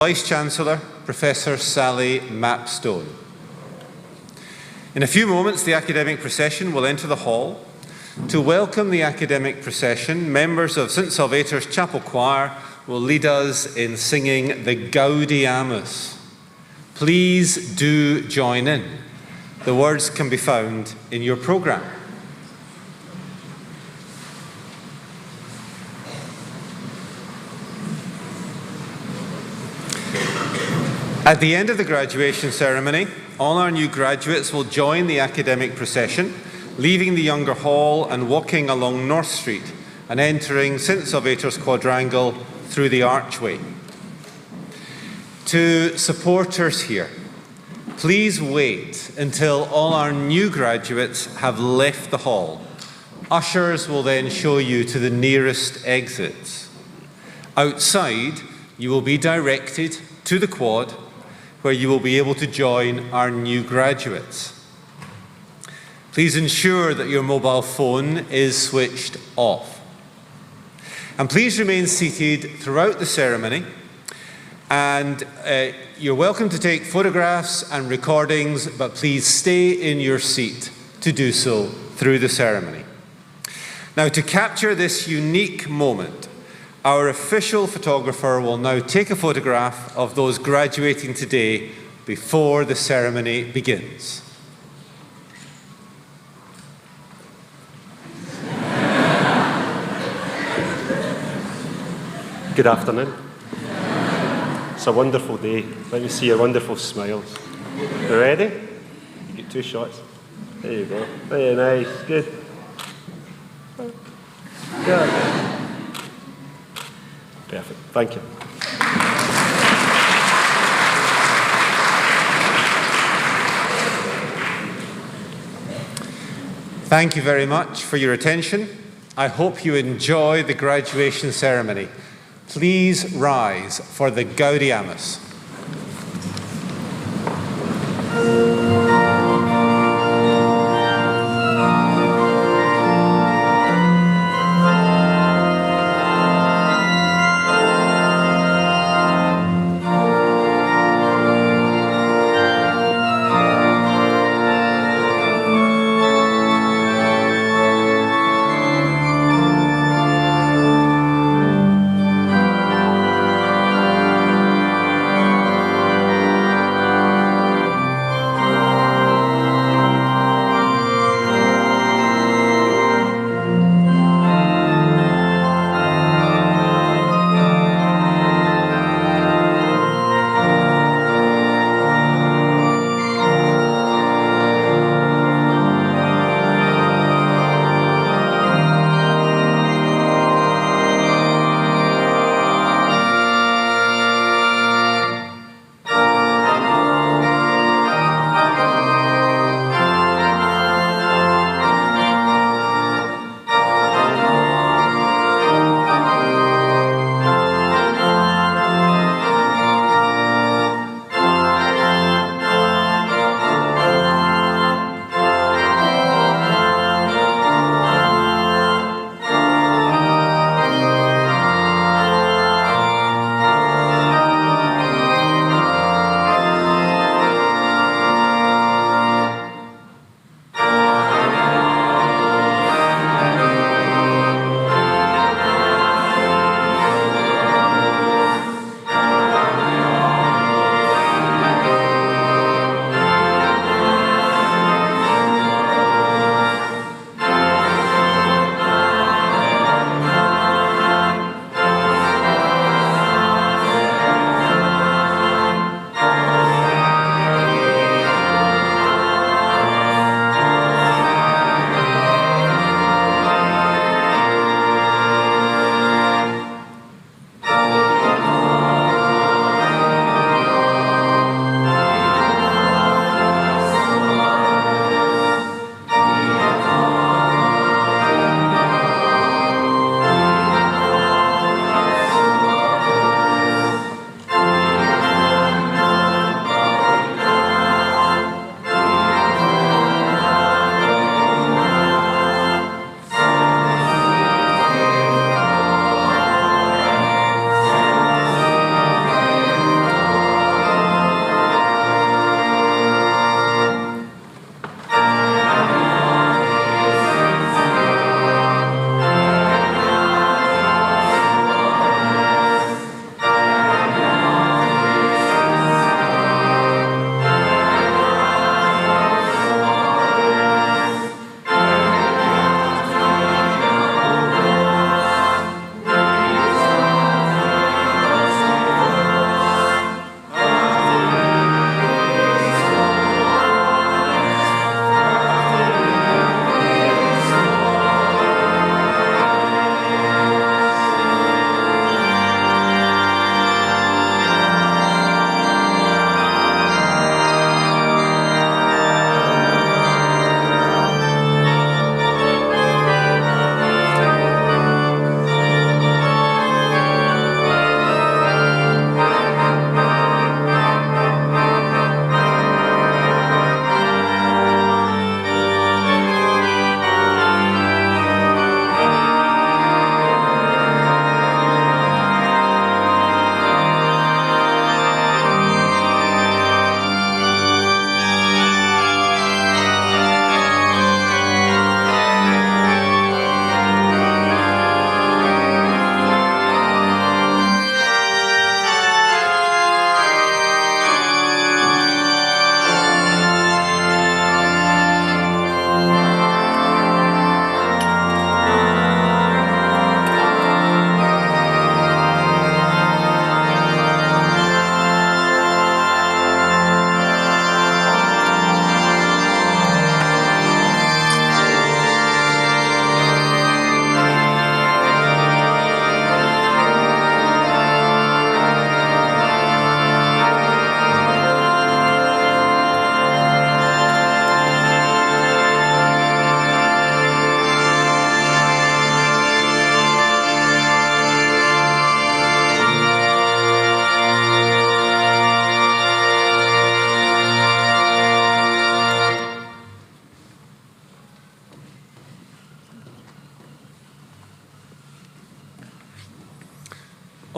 Vice-Chancellor, Professor Sally Mapstone. In a few moments, the academic procession will enter the hall. To welcome the academic procession, members of St Salvator's Chapel Choir will lead us in singing the Gaudeamus. Please do join in. The words can be found in your programme. At the end of the graduation ceremony, all our new graduates will join the academic procession, leaving the younger hall and walking along North Street and entering St Salvator's Quadrangle through the archway. To supporters here, please wait until all our new graduates have left the hall. Ushers will then show you to the nearest exits. Outside, you will be directed to the quad, where you will be able to join our new graduates. Please ensure that your mobile phone is switched off. And please remain seated throughout the ceremony. And you're welcome to take photographs and recordings, but please stay in your seat to do so through the ceremony. Now, to capture this unique moment, our official photographer will now take a photograph of those graduating today before the ceremony begins. Good afternoon. It's a wonderful day. Let me see your wonderful smiles. You ready? You get 2 shots. There you go. Very nice. Good. Good. Perfect. Thank you. Thank you very much for your attention. I hope you enjoy the graduation ceremony. Please rise for the Gaudeamus.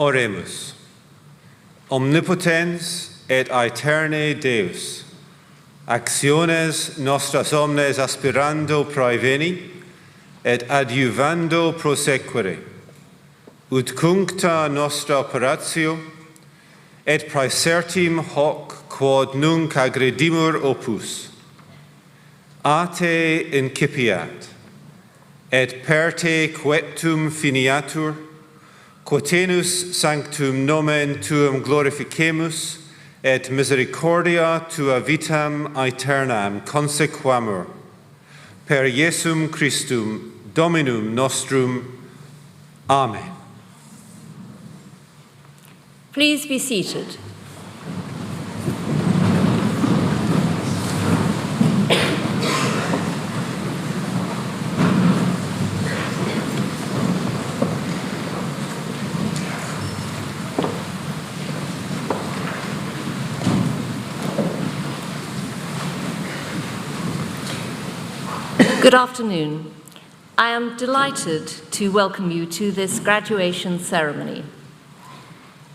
Oremus. Omnipotens et aeterne Deus, actiones nostras omnes aspirando praeveni, et adjuvando prosequere, ut cuncta nostra operatio, et praesertim hoc quod nunc agredimur opus, a te incipiat, et per te queptum finiatur, quotenus sanctum nomen tuum glorificemus, et misericordia tua vitam aeternam consequamur, per Iesum Christum Dominum nostrum. Amen. Please be seated. Good afternoon. I am delighted to welcome you to this graduation ceremony.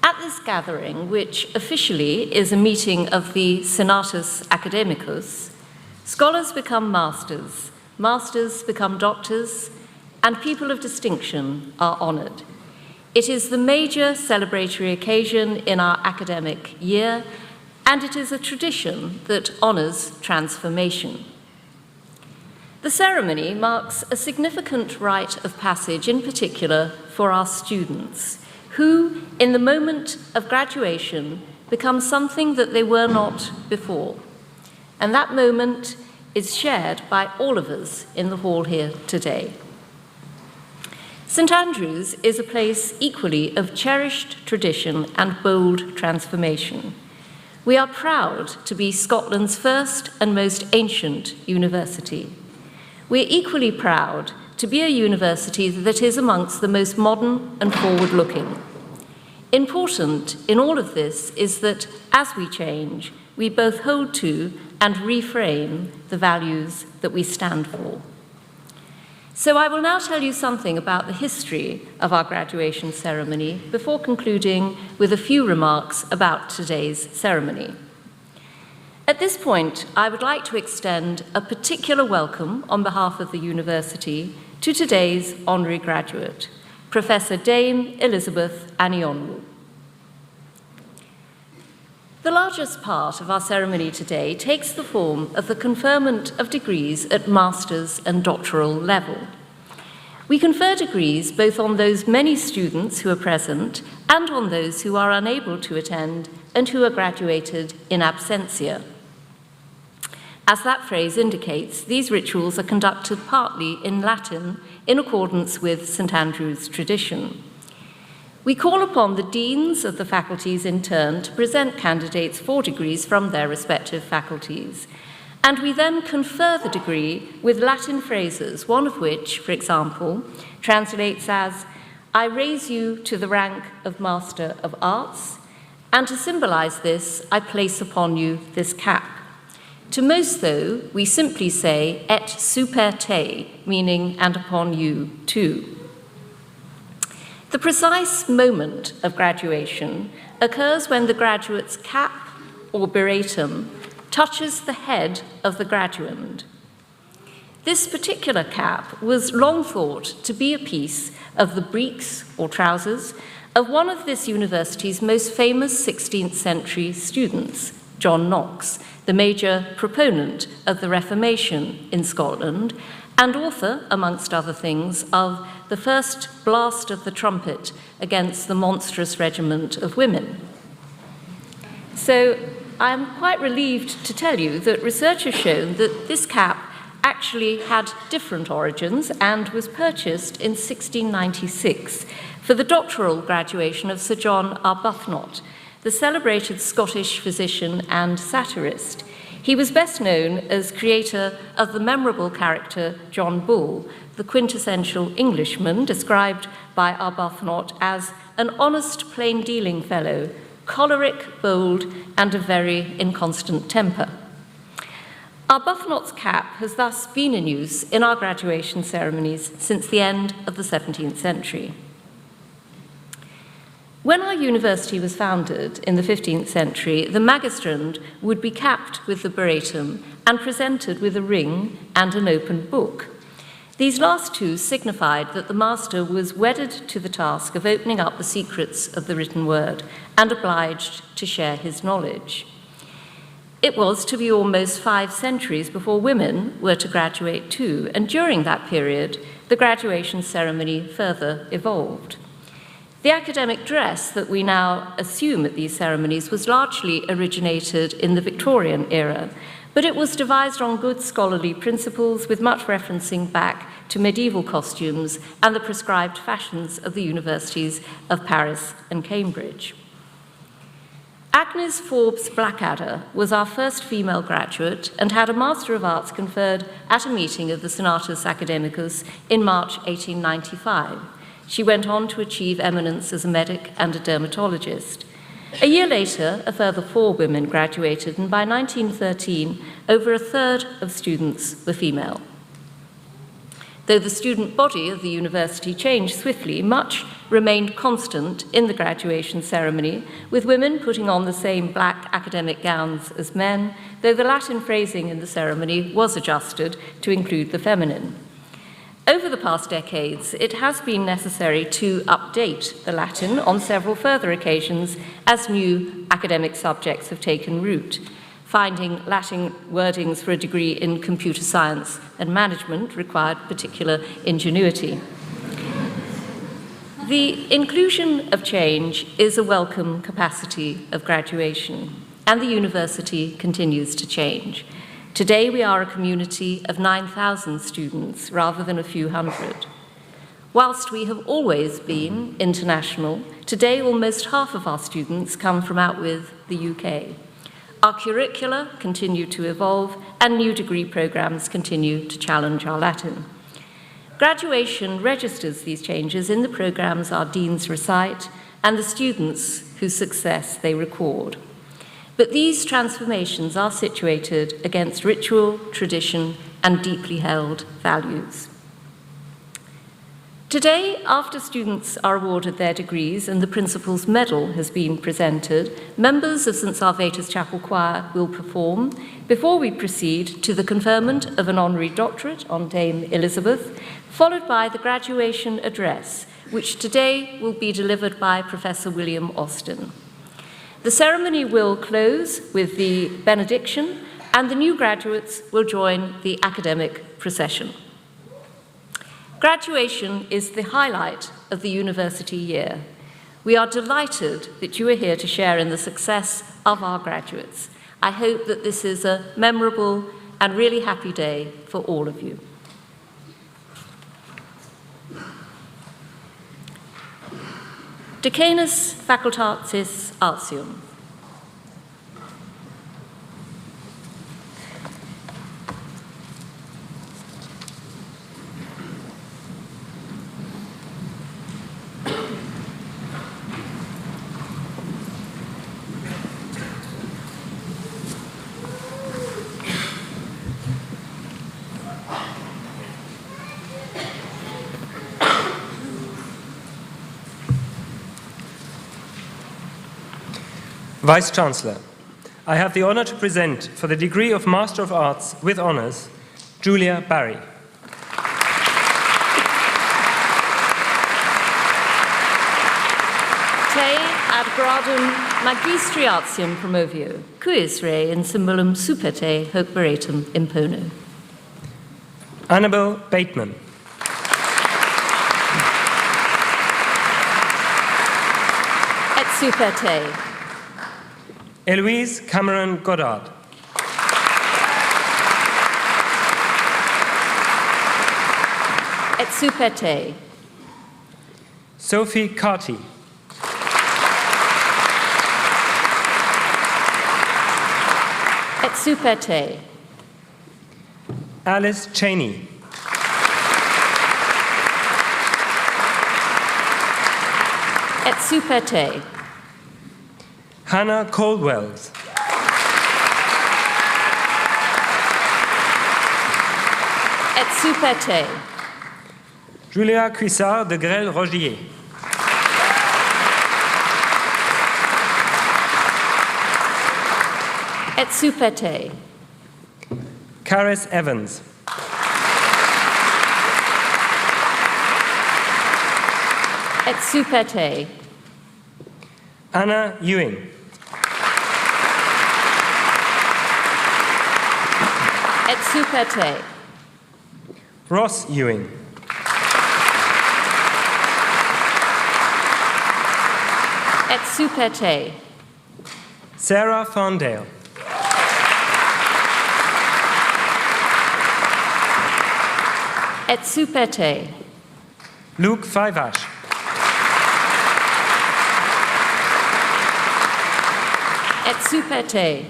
At this gathering, which officially is a meeting of the Senatus Academicus, scholars become masters, masters become doctors, and people of distinction are honored. It is the major celebratory occasion in our academic year, and it is a tradition that honors transformation. The ceremony marks a significant rite of passage, in particular for our students, who, in the moment of graduation, become something that they were not before. And that moment is shared by all of us in the hall here today. St. Andrews is a place equally of cherished tradition and bold transformation. We are proud to be Scotland's first and most ancient university. We're equally proud to be a university that is amongst the most modern and forward-looking. Important in all of this is that as we change, we both hold to and reframe the values that we stand for. So I will now tell you something about the history of our graduation ceremony before concluding with a few remarks about today's ceremony. At this point, I would like to extend a particular welcome on behalf of the university to today's honorary graduate, Professor Dame Elizabeth Aniowu. The largest part of our ceremony today takes the form of the conferment of degrees at master's and doctoral level. We confer degrees both on those many students who are present and on those who are unable to attend and who are graduated in absentia. As that phrase indicates, these rituals are conducted partly in Latin in accordance with St. Andrew's tradition. We call upon the deans of the faculties in turn to present candidates for degrees from their respective faculties, and we then confer the degree with Latin phrases, one of which, for example, translates as, "I raise you to the rank of Master of Arts, and to symbolize this, I place upon you this cap." To most, though, we simply say, "Et super te," meaning, "and upon you too." The precise moment of graduation occurs when the graduate's cap, or beratum, touches the head of the graduand. This particular cap was long thought to be a piece of the breeks, or trousers, of one of this university's most famous 16th century students, John Knox, the major proponent of the Reformation in Scotland, and author, amongst other things, of the first blast of the trumpet against the monstrous regiment of women. So I'm quite relieved to tell you that research has shown that this cap actually had different origins and was purchased in 1696 for the doctoral graduation of Sir John Arbuthnot, the celebrated Scottish physician and satirist. He was best known as creator of the memorable character John Bull, the quintessential Englishman described by Arbuthnot as an honest, plain-dealing fellow, choleric, bold, and of very inconstant temper. Arbuthnot's cap has thus been in use in our graduation ceremonies since the end of the 17th century. When our university was founded in the 15th century, the magistrand would be capped with the baratum and presented with a ring and an open book. These last two signified that the master was wedded to the task of opening up the secrets of the written word and obliged to share his knowledge. It was to be almost 5 centuries before women were to graduate too, and during that period, the graduation ceremony further evolved. The academic dress that we now assume at these ceremonies was largely originated in the Victorian era, but it was devised on good scholarly principles with much referencing back to medieval costumes and the prescribed fashions of the universities of Paris and Cambridge. Agnes Forbes Blackadder was our first female graduate and had a Master of Arts conferred at a meeting of the Senatus Academicus in March 1895. She went on to achieve eminence as a medic and a dermatologist. A year later, a further 4 women graduated, and by 1913, over a third of students were female. Though the student body of the university changed swiftly, much remained constant in the graduation ceremony, with women putting on the same black academic gowns as men, though the Latin phrasing in the ceremony was adjusted to include the feminine. Over the past decades, it has been necessary to update the Latin on several further occasions as new academic subjects have taken root. Finding Latin wordings for a degree in computer science and management required particular ingenuity. The inclusion of change is a welcome capacity of graduation, and the university continues to change. Today, we are a community of 9,000 students rather than a few hundred. Whilst we have always been international, today almost half of our students come from out with the UK. Our curricula continue to evolve, and new degree programs continue to challenge our Latin. Graduation registers these changes in the programs our deans recite and the students whose success they record. But these transformations are situated against ritual, tradition, and deeply held values. Today, after students are awarded their degrees and the Principal's Medal has been presented, members of St. Salvator's Chapel Choir will perform before we proceed to the conferment of an honorary doctorate on Dame Elizabeth, followed by the graduation address, which today will be delivered by Professor William Austin. The ceremony will close with the benediction, and the new graduates will join the academic procession. Graduation is the highlight of the university year. We are delighted that you are here to share in the success of our graduates. I hope that this is a memorable and really happy day for all of you. Decanus Facultatis Artium. Vice-Chancellor, I have the honor to present for the degree of Master of Arts with honors, Julia Barry. Te ad gradum magistriatium promovio, cuis re in symbolum super te hoc veretum impono. Annabel Bateman. Et super te. Eloise Cameron Goddard. Et super te. Sophie Carty. Et super te. Alice Cheney. Et super te. Hannah Coldwells. Et super te. Julia Cuissard de Grelle-Rogier. Et super te. Caris Evans. Et super te. Anna Ewing. Et super te. Ross Ewing. Et super te. Sarah Fondale. Et super te. Luke Fivash. Et super te.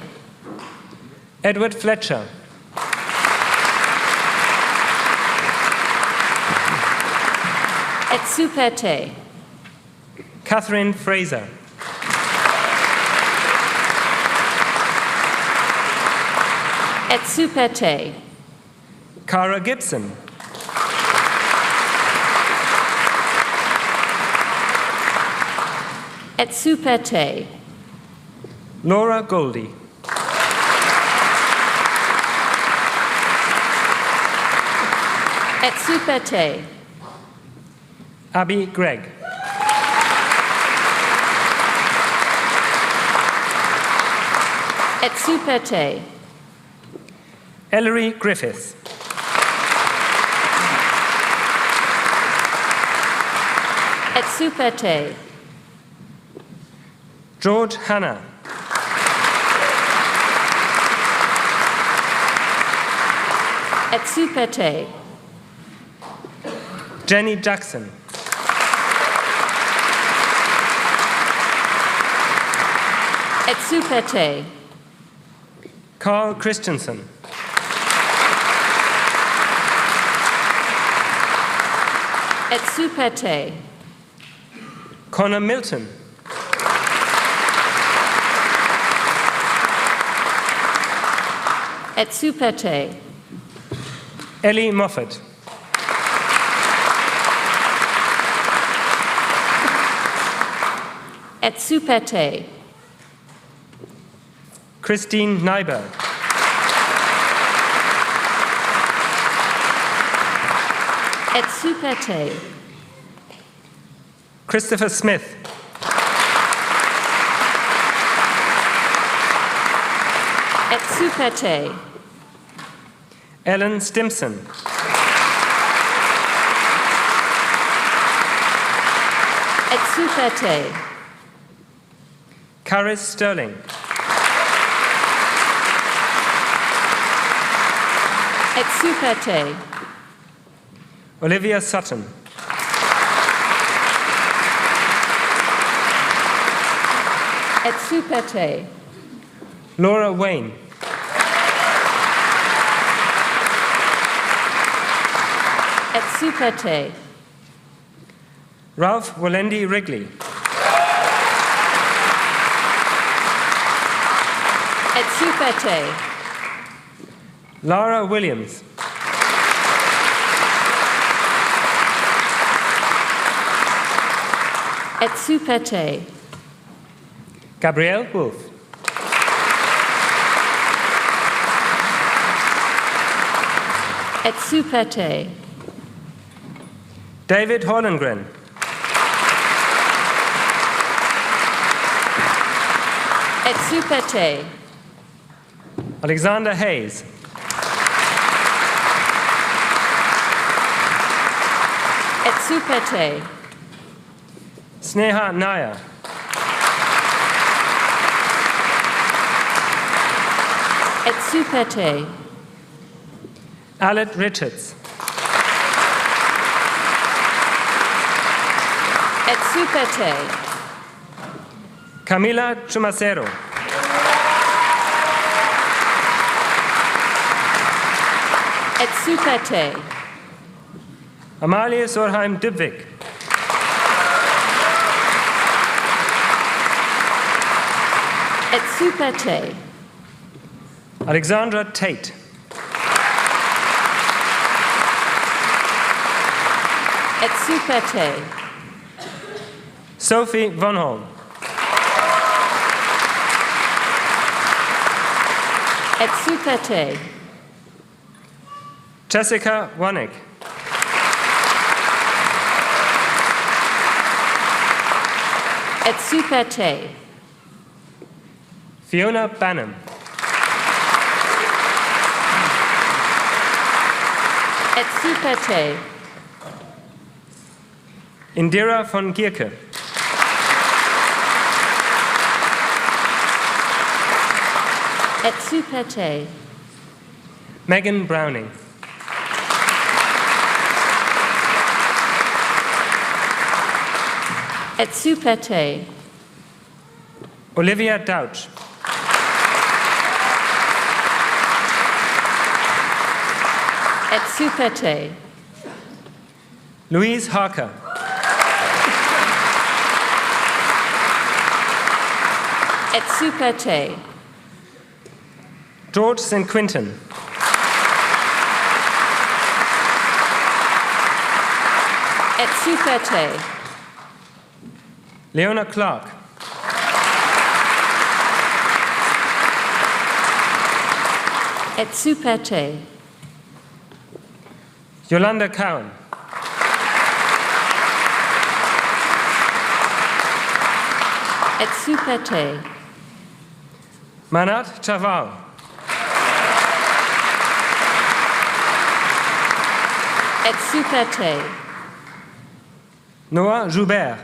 Edward Fletcher. Et super te. Catherine Fraser. Et super te. Cara Gibson. Et super te. Laura Goldie. Et super te. Abby Gregg. Et super te. Ellery Griffiths. Et super te. George Hanna. Et super te. Jenny Jackson. Et super te. Carl Christensen. Et super te. Connor Milton. Et super te. Ellie Moffat. Et super te. Christine Nyberg. Et super te. Christopher Smith. Et super te. Ellen Stimson. Et super te. Caris Sterling. Et super te. Olivia Sutton. Et super te. Laura Wayne. Et super te. Ralph Walendi Wrigley. Et super te. Lara Williams. Et super te. Gabrielle Wolfe. Et super te. David Hollengren. Et super te. Alexander Hayes. Et super te. Sneha Nair. Et super te. Alec Richards. Et super te. Camila Chumacero. Et super te. Amalia Sorheim Dubvik. Et super te. Alexandra Tate. Et super te. Sophie Vonholm. Et super te. Jessica Wanek. Et super te. Fiona Banham. Et super te. Indira von Gierke. Et super te. Megan Browning. Et super te. Olivia Douch. Et super te. Louise Harker. Et super te. George St. Quintin. Et super te. Leona Clark. Et super te. Yolanda Cowan. Et super te. Manat Chaval. Et super te. Noah Joubert.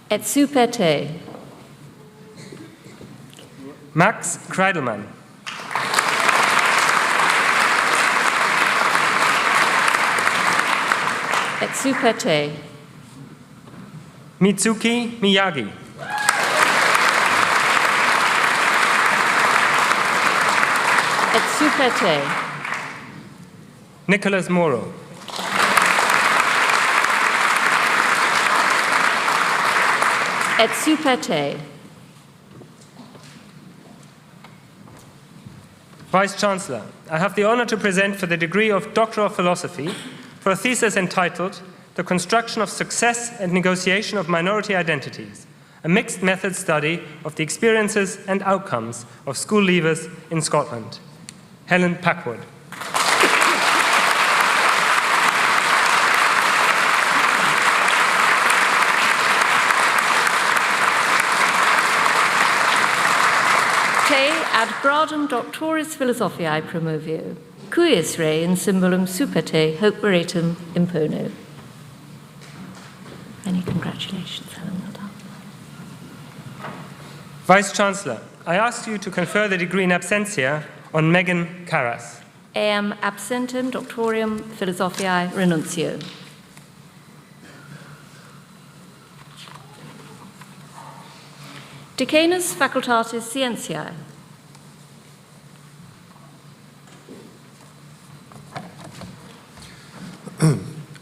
Et super te. Max Kreidelmann. Et super te. Mitsuki Miyagi. Et super te. Nicholas Moro. Et super te. Vice-Chancellor, I have the honor to present for the degree of Doctor of Philosophy for a thesis entitled The Construction of Success and Negotiation of Minority Identities, a mixed method study of the experiences and outcomes of school leavers in Scotland. Helen Packwood. Te ad gradum doctoris philosophiae promovio, cuius rei in symbolum super te hoc veratum impono. Many congratulations, Helen. Well done. Vice-Chancellor, I ask you to confer the degree in absentia on Megan Carras. Eam absentem doctorium philosophiae renuncio. Decanus Facultatis Scientiae.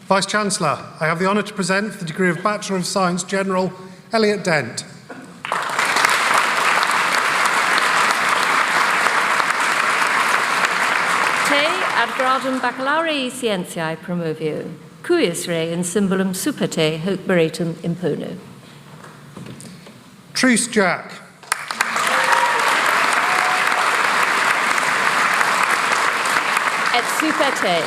Vice-Chancellor, I have the honour to present for the degree of Bachelor of Science General, Elliot Dent. Te ad gradum baccalaureae scientiae promovio, cuius rei in symbolum super te hoc veratum impono. Truce Jack. Et super te.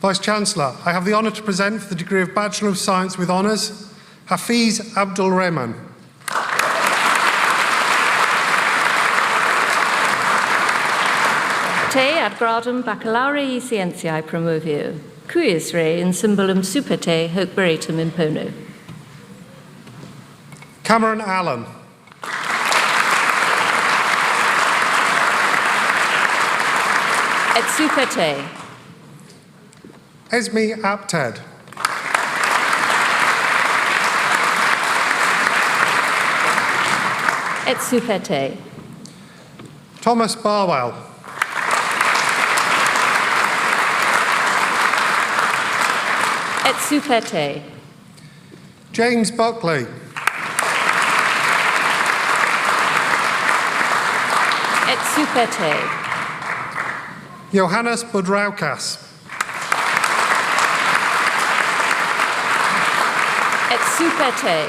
Vice-Chancellor, I have the honour to present for the degree of Bachelor of Science with Honours, Hafiz Abdul Rahman. Te ad gradum baccalaureae scientiae promovio, cuius rei in symbolum super te hoc veratum impono. Cameron Allen. Et super te. Esme Apted. Et super te. Thomas Barwell. Et super te. James Buckley. Et super te. Johannes Budraukas. Et super-te.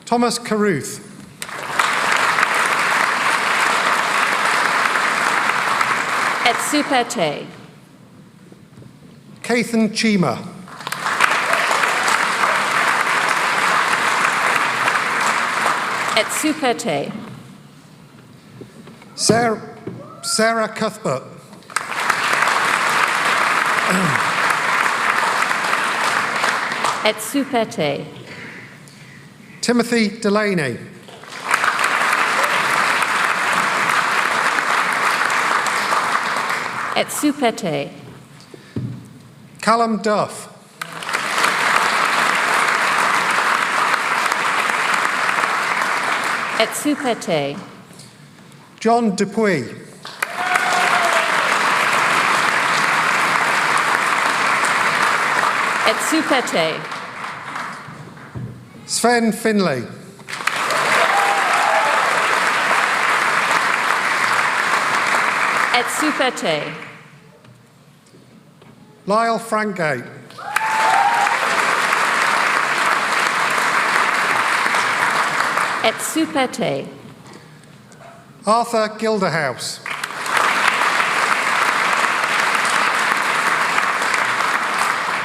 Thomas Carruth. Et super-te. Cathan Chima. Et super-te. Sarah Cuthbert. Et super-te. Timothy Delaney. Et super-te. Callum Duff. Et super-te. John Dupuy. Et super-te. Sven Finlay. Et super-te. Lyle Frankgate. Et super-te. Arthur Gilderhouse.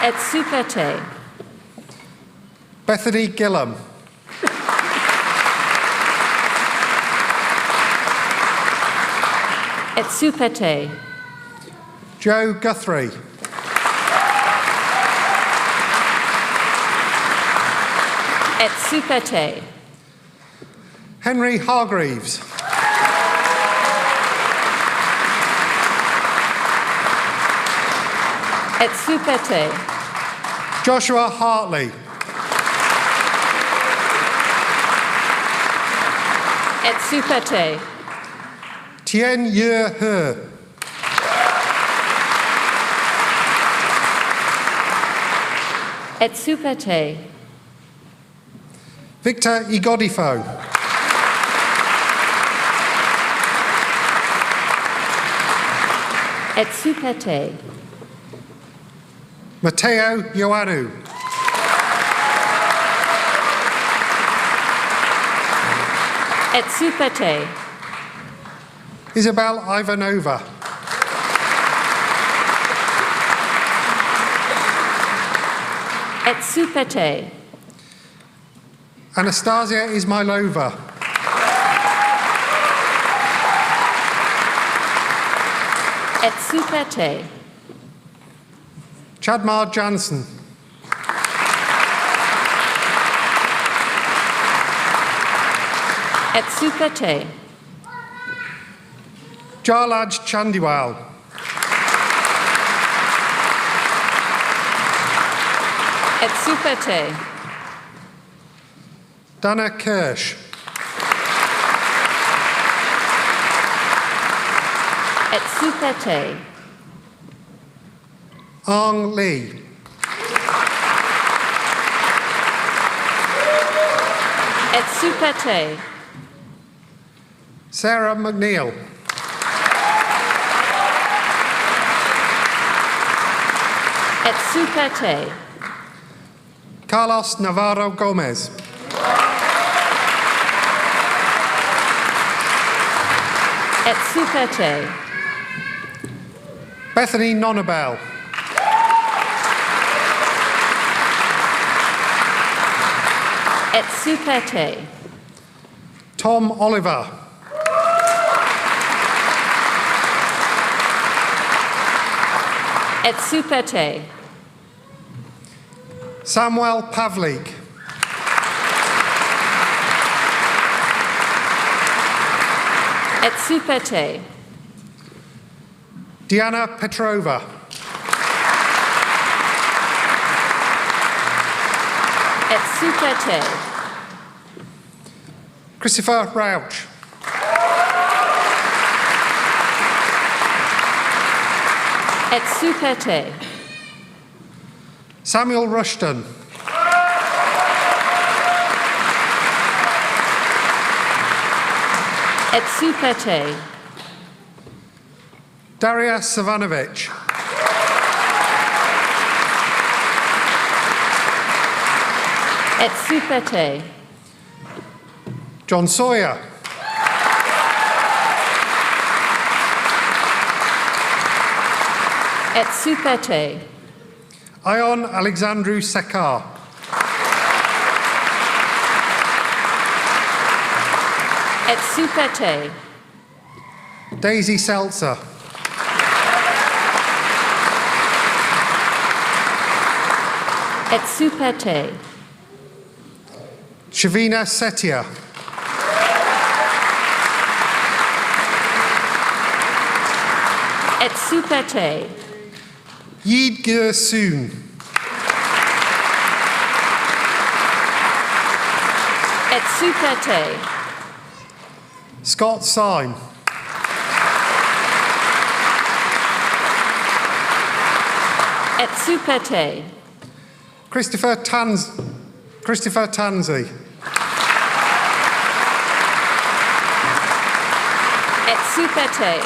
Et super-te. Bethany Gillam. Et super-te. Joe Guthrie. Et super-te. Henry Hargreaves. Et super-te. Joshua Hartley. Et super-te. Tien Ye He. Et super-te. Victor Igodifo. Et super-te. Matteo Ioannou. Et super-te. Isabel Ivanova. Et super-te. Anastasia Ismailova. Et super-te. Chadmar Jansen. Et super-te. Jarlaj Chandiwal. Et super-te. Dana Kirsch. Et super-te. Ang Lee. Et super-te. Sarah McNeil. Et super-te. Carlos Navarro Gomez. Et super-te. Bethany Nonabel. Et super-te. Tom Oliver. Et super-te. Samuel Pavlik. Et super-te. Diana Petrova. Et super-te. Christopher Rauch. Et super-te. Samuel Rushton. Et super-te. Daria Savanovic. Et super te. John Sawyer. Et super te. Ion Alexandru Sekar. Et super te. Daisy Seltzer. Et super te. Shavina Setia. Et super te. Yid Gir Soon. Et super te. Scott Syme. Et super te. Christopher Tansey. Et super te.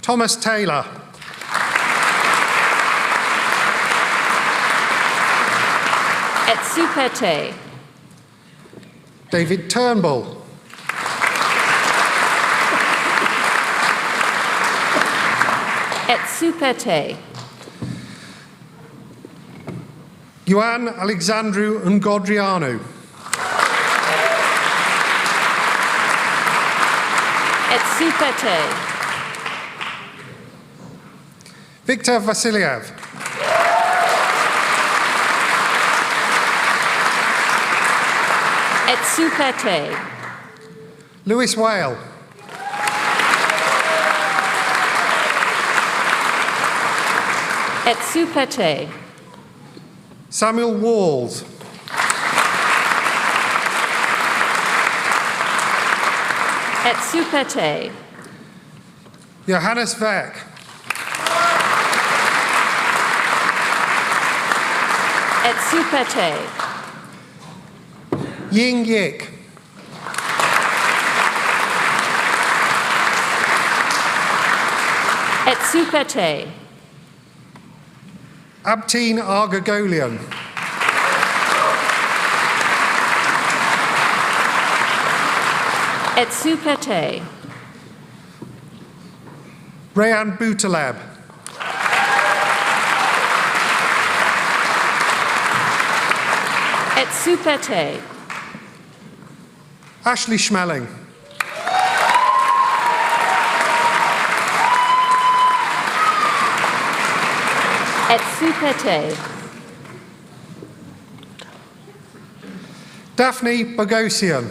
Thomas Taylor. Et super te. David Turnbull. Et super te. Ioan Alexandru Ngodrianu. Et super te. Viktor Vasiliev. Et super te. Lewis Whale. Et super te. Samuel Walls. Et super te. Johannes Beck. Et super te. Ying Yik. Et super te. Abtine Argogolian. Et super te. Rayan Boutaleb. Et super te. Ashley Schmeling. Et super te. Daphne Bogosian.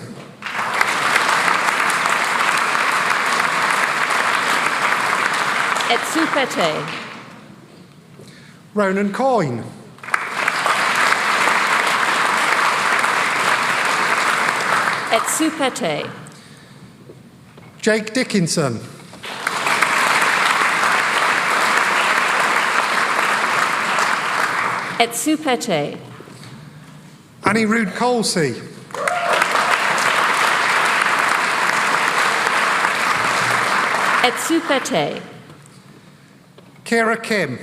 Et super te. Ronan Coyne. Et super te. Jake Dickinson. Et super te. Annie Rood Colsey. Et super te. Kira Kim.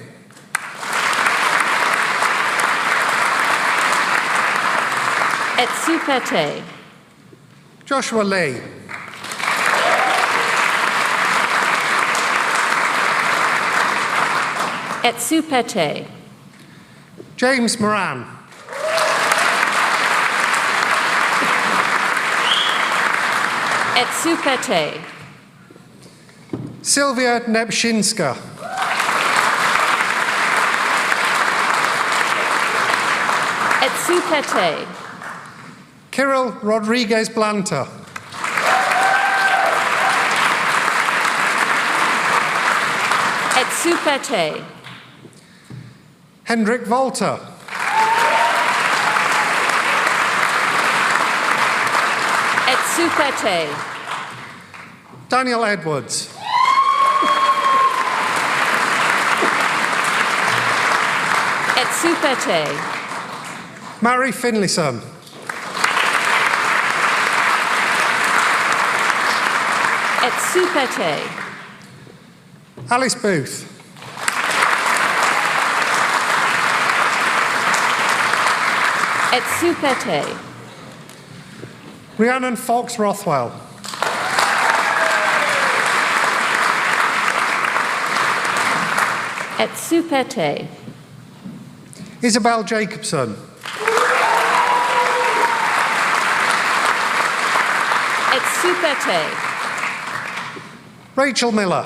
Et super te. Joshua Lee. Et super te. James Moran. Et super te. Sylvia Nepshinska. Et super te. Kirill Rodriguez Blanta. Et super te. Hendrik Volta. Et super te. Daniel Edwards. Et super te. Mary Finlayson. Et super te. Alice Booth. Et Et superte. Rhiannon Fox Rothwell. Et superte. Isabel Jacobson. Et superte. Rachel Miller.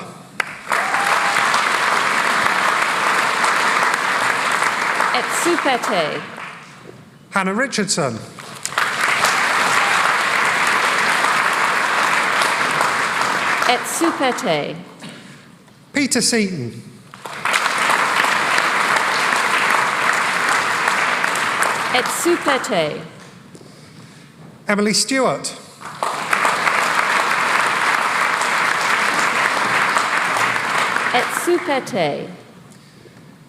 Et superte. Hannah Richardson. Et superte. Peter Seaton. Et superte. Emily Stewart. Et superte.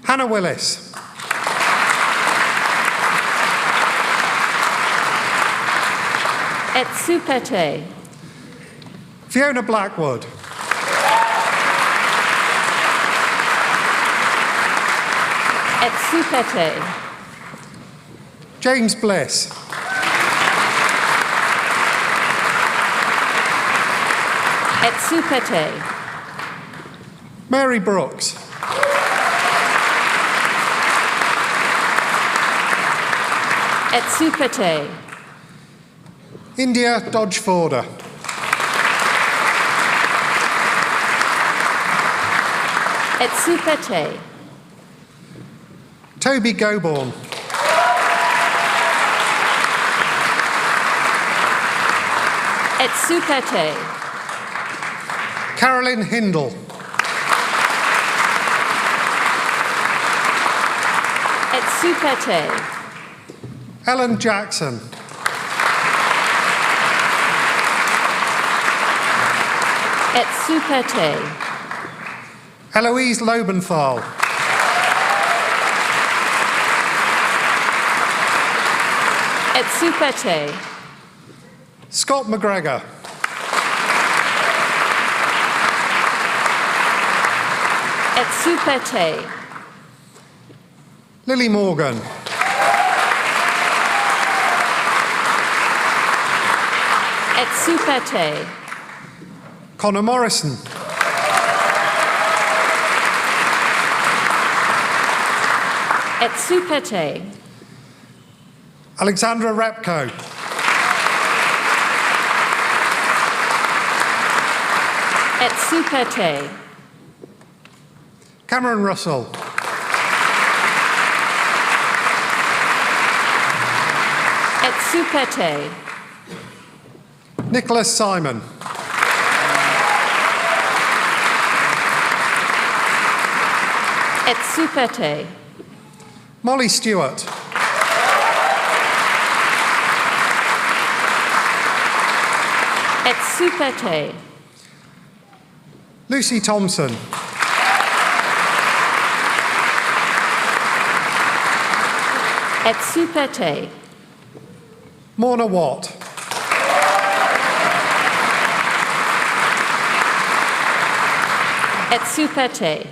Hannah Willis. Et superte. Fiona Blackwood. Et superte. James Bliss. Et superte. Mary Brooks. Et superte. India Dodge-Forder. Et superte. Toby Goborn. Et superte. Carolyn Hindle. Et superte. Ellen Jackson. Et superte. Eloise Lobenthal. Et superte. Scott McGregor. Et superte. Lily Morgan. Et superte. Connor Morrison. Et superte. Alexandra Repko. Et superte. Cameron Russell. Et superte. Nicholas Simon. Et superte. Molly Stewart. Et superte. Lucy Thompson. Et superte. Morna Watt. Et superte.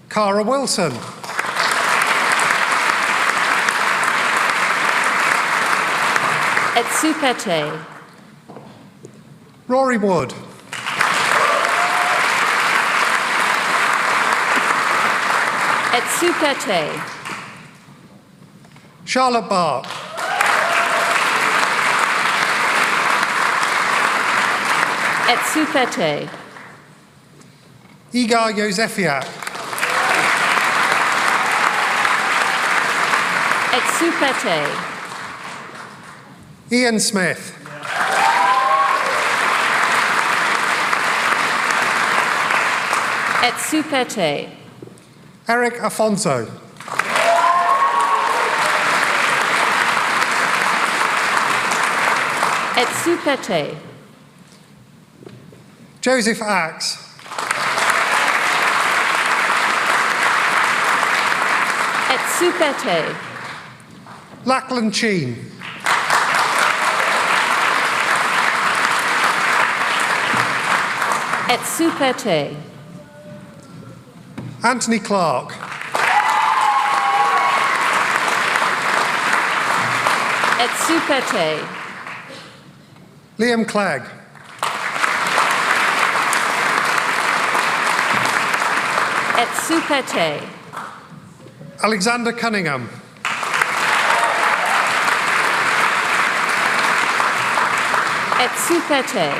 Cara Wilson. Et superte. Rory Wood. Et superte. Charlotte Bark. Et superte. Igor Yosefiak. Et superte. Ian Smith. Et superte. Eric Afonso. Et superte. Joseph Axe. Et superte. Lachlan Sheen. Et superte. Anthony Clark. Et super te. Liam Clegg. Et super te. Alexander Cunningham. Et super te.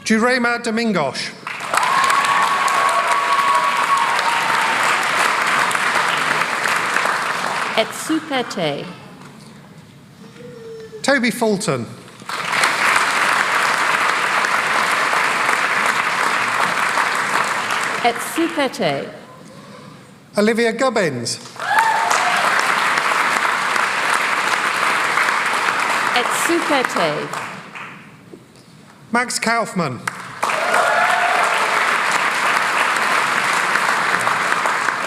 Jurema Domingos. Et super te. Toby Fulton. Et super te. Olivia Gubbins. Et super te. Max Kaufman.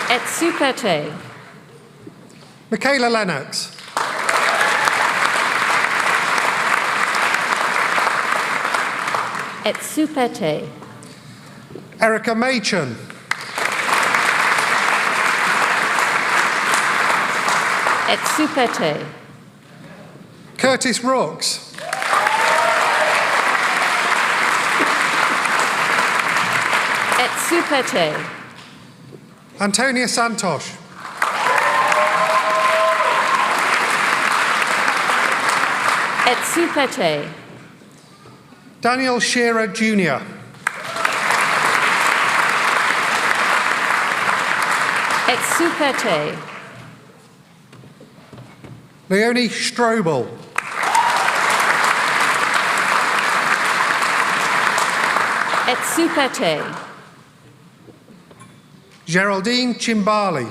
Et super te. Michaela Lennox. Et super te. Erica Machen. Et super te. Curtis Rooks. Et super te. Antonia Santos. Et super te. Daniel Shearer Jr. Et super te. Leonie Strobel. Et super te. Geraldine Chimbali.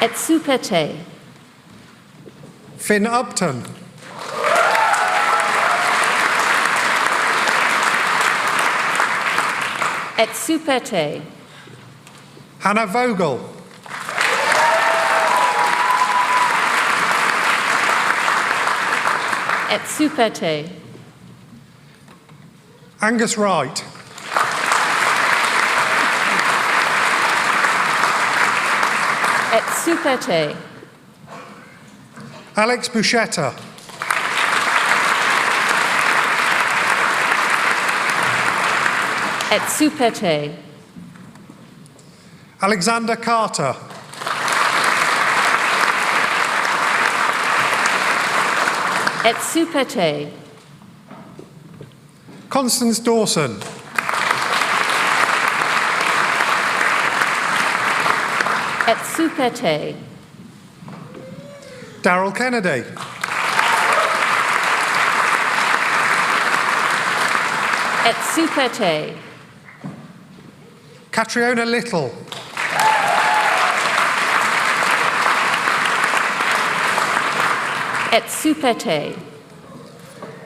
Et super te. Finn Upton. Et super te. Hannah Vogel. Et super te. Angus Wright. Et super te. Alex Buschetta. Et super te. Alexander Carter. Et super te. Constance Dawson. Et super te. Daryl Kennedy. Et super te. Catriona Little. Et super te.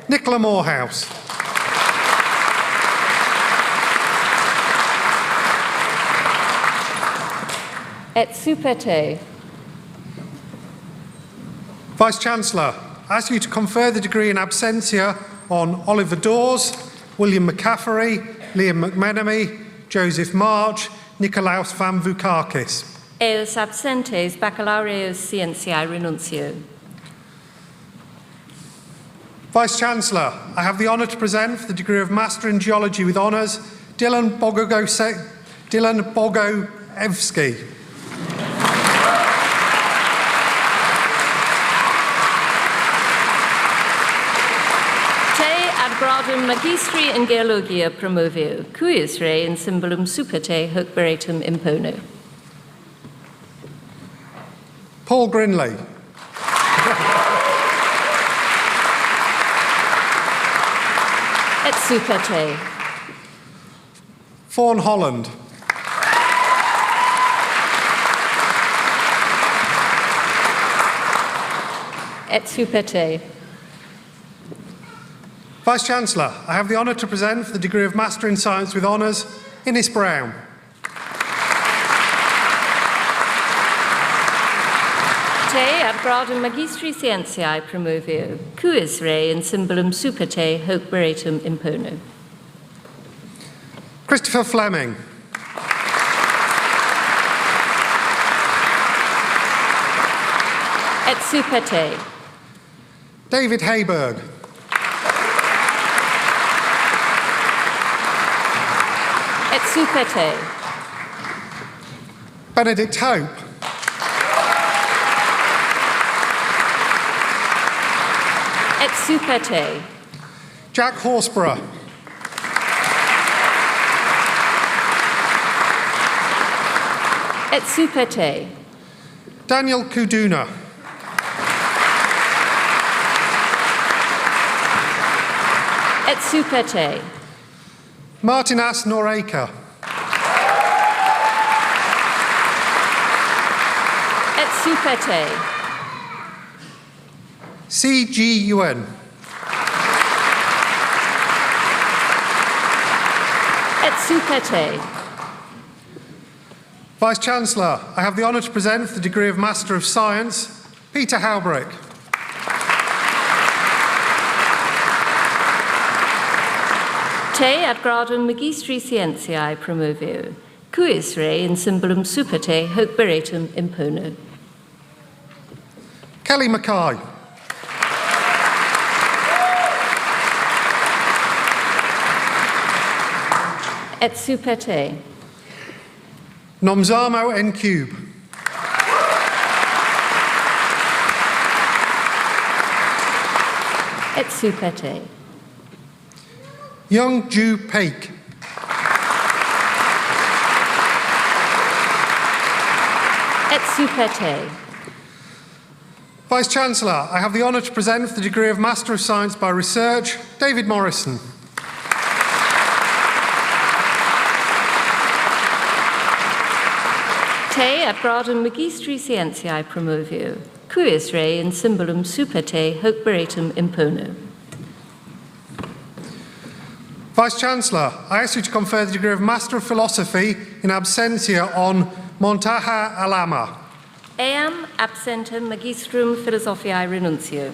Nicola Morehouse. Et super te. Vice-Chancellor, I ask you to confer the degree in absentia on Oliver Dawes, William McCaffrey, Liam McMenemy, Joseph March, Nikolaos van Voukakis. Eos absentes baccalaureus scientiae renuncio. Vice-Chancellor, I have the honour to present for the degree of Master in Geology with honours Dylan Bogoevsky. Te ad gradum magistri in Geologia promovio, cuius re in symbolum super te hoc veretum impono. Paul Grinley. Et super te. Fawn Holland. Et super te. Vice-Chancellor, I have the honour to present for the degree of Master in Science with honours Innes Brown. Te ad gradum magistri scientiae promovio, cuius re in symbolum super te hoc veretum impono. Christopher Fleming. Et supete. David Hayberg. Et supete. Benedict Hope. Et supete. Jack Horsburgh. Et supete. Daniel Kuduna. Et supete. Martinas Nneka. Et supete. CGUN. Et supete. Vice-Chancellor, I have the honour to present for the degree of Master of Science, Peter Halbrick. Te ad gradum magistri scientiae promovio, cuius rei in symbolum superte hoc beretum impono. Kelly Mackay. Et superte. Nomzamo N-Cube. Et superte. Young Ju Paik. Et superte. Vice-Chancellor, I have the honour to present for the degree of Master of Science by Research, David Morrison. Te ad gradum magistri scientiae promovio, cuius rei in symbolum superte hoc beretum impono. Vice-Chancellor, I ask you to confer the degree of Master of Philosophy in absentia on Montaha Alama. Eam absentem magistrum philosophiae renuncio.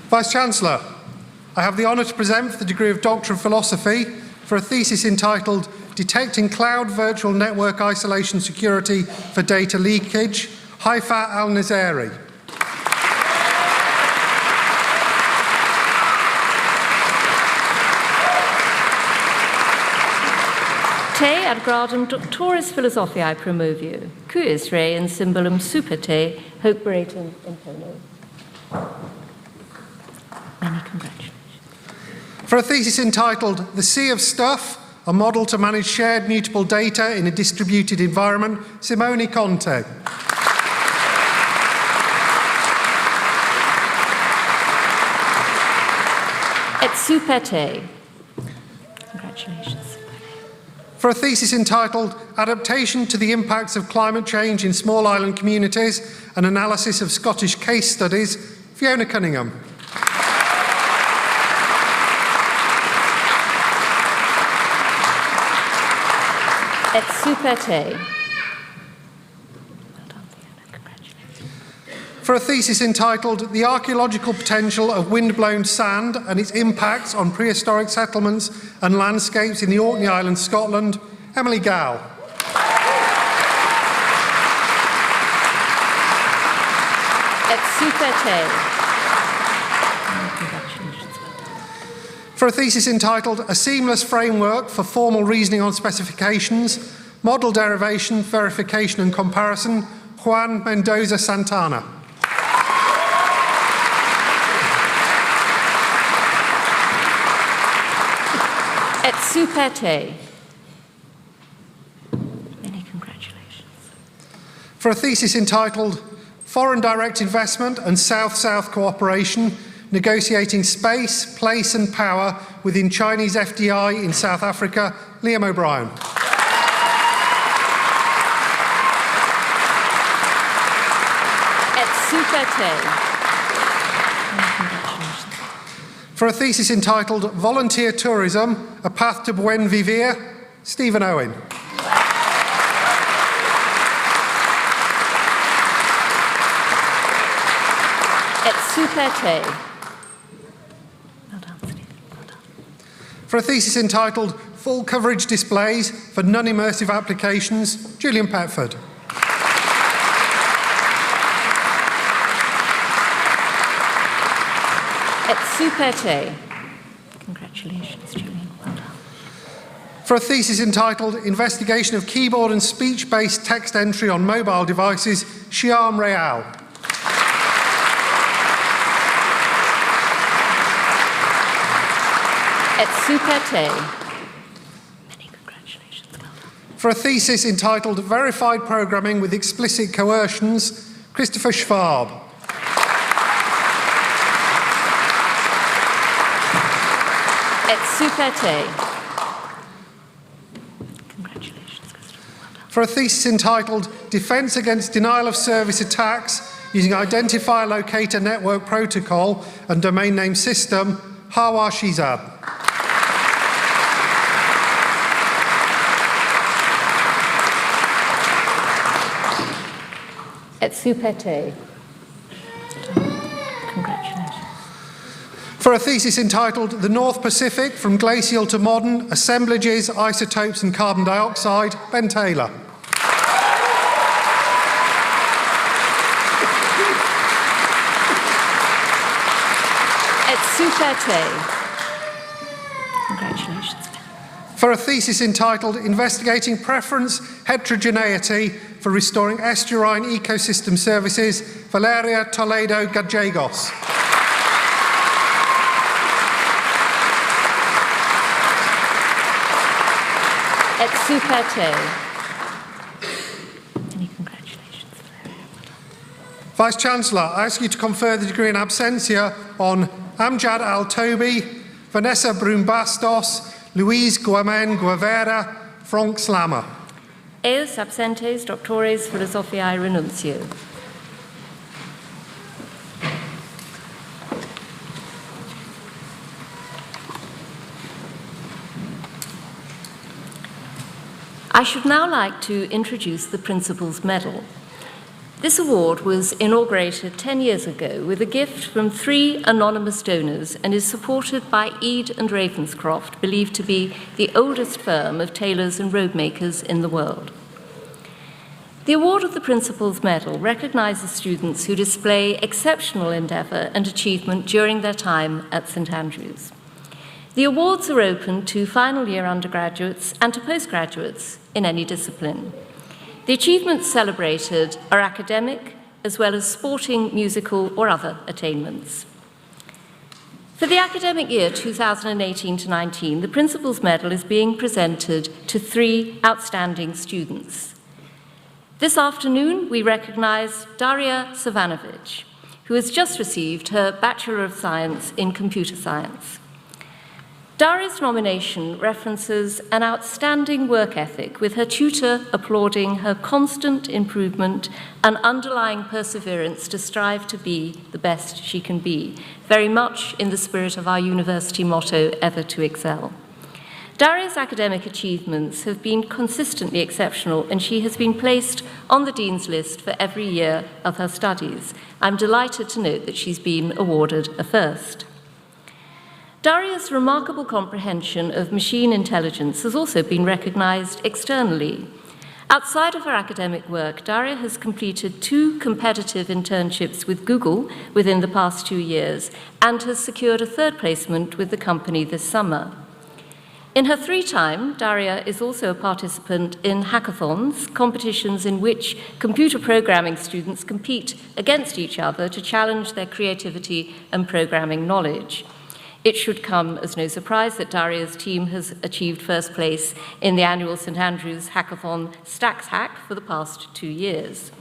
Vice-Chancellor, I have the honour to present for the degree of Doctor of Philosophy for a thesis entitled Detecting Cloud Virtual Network Isolation Security for Data Leakage, Haifa Al-Nazari. Te ad gradum doctoris philosophiae promovio, cuius rei in symbolum superte hoc beretum impono. Many congratulations. For a thesis entitled The Sea of Stuff, a model to manage shared mutable data in a distributed environment, Simone Conte. Et superte. Congratulations. For a thesis entitled Adaptation to the Impacts of Climate Change in Small Island Communities, an Analysis of Scottish Case Studies, Fiona Cunningham. Et superte. Well done, Fiona. Congratulations. For a thesis entitled The Archaeological Potential of Wind-Blown Sand and its Impacts on Prehistoric Settlements and Landscapes in the Orkney Islands, Scotland, Emily Gow. Et superte. Congratulations. For a thesis entitled A Seamless Framework for Formal Reasoning on Specifications, Model Derivation, Verification and Comparison, Juan Mendoza Santana. Et superte. Many congratulations. For a thesis entitled Foreign Direct Investment and South-South Cooperation, Negotiating Space, Place and Power within Chinese FDI in South Africa, Liam O'Brien. Et superte. Congratulations. For a thesis entitled Volunteer Tourism, A Path to Buen Vivir, Stephen Owen. Et superte. Well done, Stephen. Well done. For a thesis entitled Full Coverage Displays for Non-Immersive Applications, Julian Petford. Et super te. Congratulations, Julian. Well done. For a thesis entitled Investigation of Keyboard and Speech-Based Text Entry on Mobile Devices, Shyam Rayal. Et super te. Many congratulations. Well done. For a thesis entitled Verified Programming with Explicit Coercions, Christopher Schwab. Et super te. Congratulations, Christopher. Well done. For a thesis entitled Defense Against Denial of Service Attacks Using Identifier Locator Network Protocol and Domain Name System, Hawa Shizad. Et super te. Congratulations. For a thesis entitled The North Pacific from Glacial to Modern, Assemblages, Isotopes and Carbon Dioxide, Ben Taylor. Et super te. Congratulations, Ben. For a thesis entitled Investigating Preference Heterogeneity for Restoring Estuarine Ecosystem Services, Valeria Toledo Gallegos. Et super te. Many congratulations, Valeria. Vice-Chancellor, I ask you to confer the degree in absentia on Amjad Al-Tobi, Vanessa Brumbastos, Luis Guamen Guevara, Frank Slammer. Eos absentes doctores philosophiae renuncio. I should now like to introduce the Principal's Medal. This award was inaugurated 10 years ago with a gift from 3 anonymous donors and is supported by Eade and Ravenscroft, believed to be the oldest firm of tailors and robe makers in the world. The award of the Principal's Medal recognises students who display exceptional endeavour and achievement during their time at St Andrews. The awards are open to final year undergraduates and to postgraduates in any discipline. The achievements celebrated are academic, as well as sporting, musical, or other attainments. For the academic year 2018-19, the Principal's Medal is being presented to 3 outstanding students. This afternoon, we recognise Daria Savanovic, who has just received her Bachelor of Science in Computer Science. Daria's nomination references an outstanding work ethic, with her tutor applauding her constant improvement and underlying perseverance to strive to be the best she can be, very much in the spirit of our university motto, ever to excel. Daria's academic achievements have been consistently exceptional, and she has been placed on the Dean's List for every year of her studies. I'm delighted to note that she's been awarded a first. Daria's remarkable comprehension of machine intelligence has also been recognised externally. Outside of her academic work, Daria has completed 2 competitive internships with Google within the past 2 years and has secured a 3rd placement with the company this summer. In her free time, Daria is also a participant in hackathons, competitions in which computer programming students compete against each other to challenge their creativity and programming knowledge. It should come as no surprise that Daria's team has achieved first place in the annual St Andrews Hackathon Stacks Hack for the past 2 years.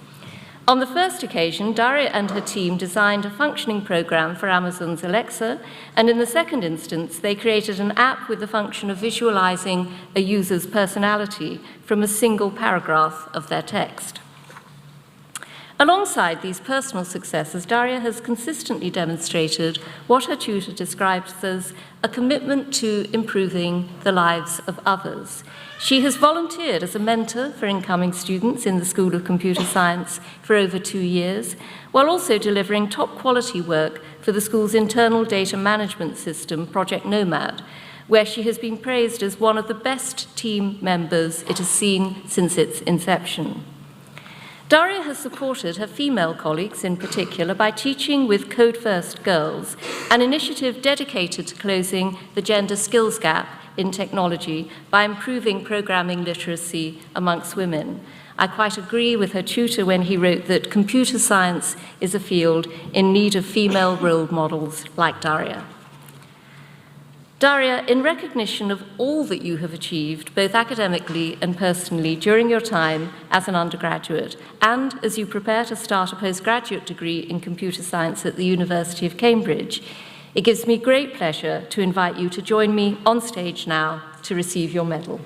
On the first occasion, Daria and her team designed a functioning program for Amazon's Alexa, and in the second instance, they created an app with the function of visualizing a user's personality from a single paragraph of their text. Alongside these personal successes, Daria has consistently demonstrated what her tutor describes as a commitment to improving the lives of others. She has volunteered as a mentor for incoming students in the School of Computer Science for over 2 years, while also delivering top-quality work for the school's internal data management system, Project Nomad, where she has been praised as one of the best team members it has seen since its inception. Daria has supported her female colleagues in particular by teaching with Code First Girls, an initiative dedicated to closing the gender skills gap in technology by improving programming literacy amongst women. I quite agree with her tutor when he wrote that computer science is a field in need of female role models like Daria. Daria, in recognition of all that you have achieved, both academically and personally, during your time as an undergraduate, and as you prepare to start a postgraduate degree in computer science at the University of Cambridge, it gives me great pleasure to invite you to join me on stage now to receive your medal.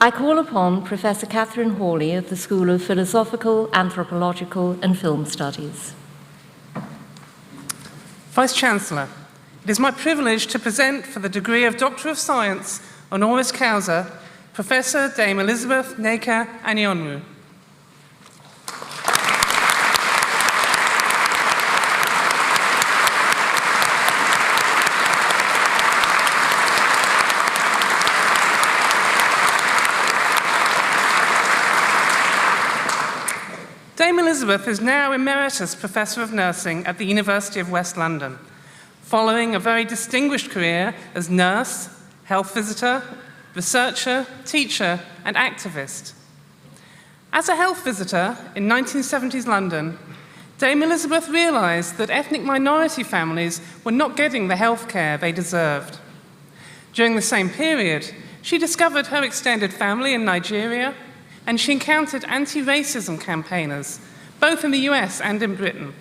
I call upon Professor Catherine Hawley of the School of Philosophical, Anthropological and Film Studies. Vice-Chancellor, it is my privilege to present for the degree of Doctor of Science, honoris causa, Professor Dame Elizabeth Nneka Aniowu. Dame Elizabeth is now Emeritus Professor of Nursing at the University of West London, following a very distinguished career as nurse, health visitor, researcher, teacher, and activist. As a health visitor in 1970s London, Dame Elizabeth realized that ethnic minority families were not getting the health care they deserved. During the same period, she discovered her extended family in Nigeria, and she encountered anti-racism campaigners, both in the US and in Britain.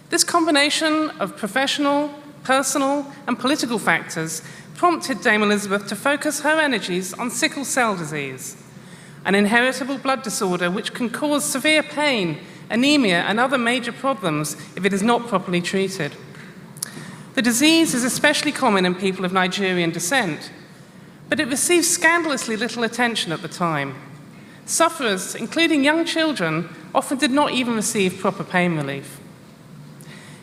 This combination of professional, personal, and political factors prompted Dame Elizabeth to focus her energies on sickle cell disease, an inheritable blood disorder which can cause severe pain, anemia, and other major problems if it is not properly treated. The disease is especially common in people of Nigerian descent, but it received scandalously little attention at the time. Sufferers, including young children, often did not even receive proper pain relief.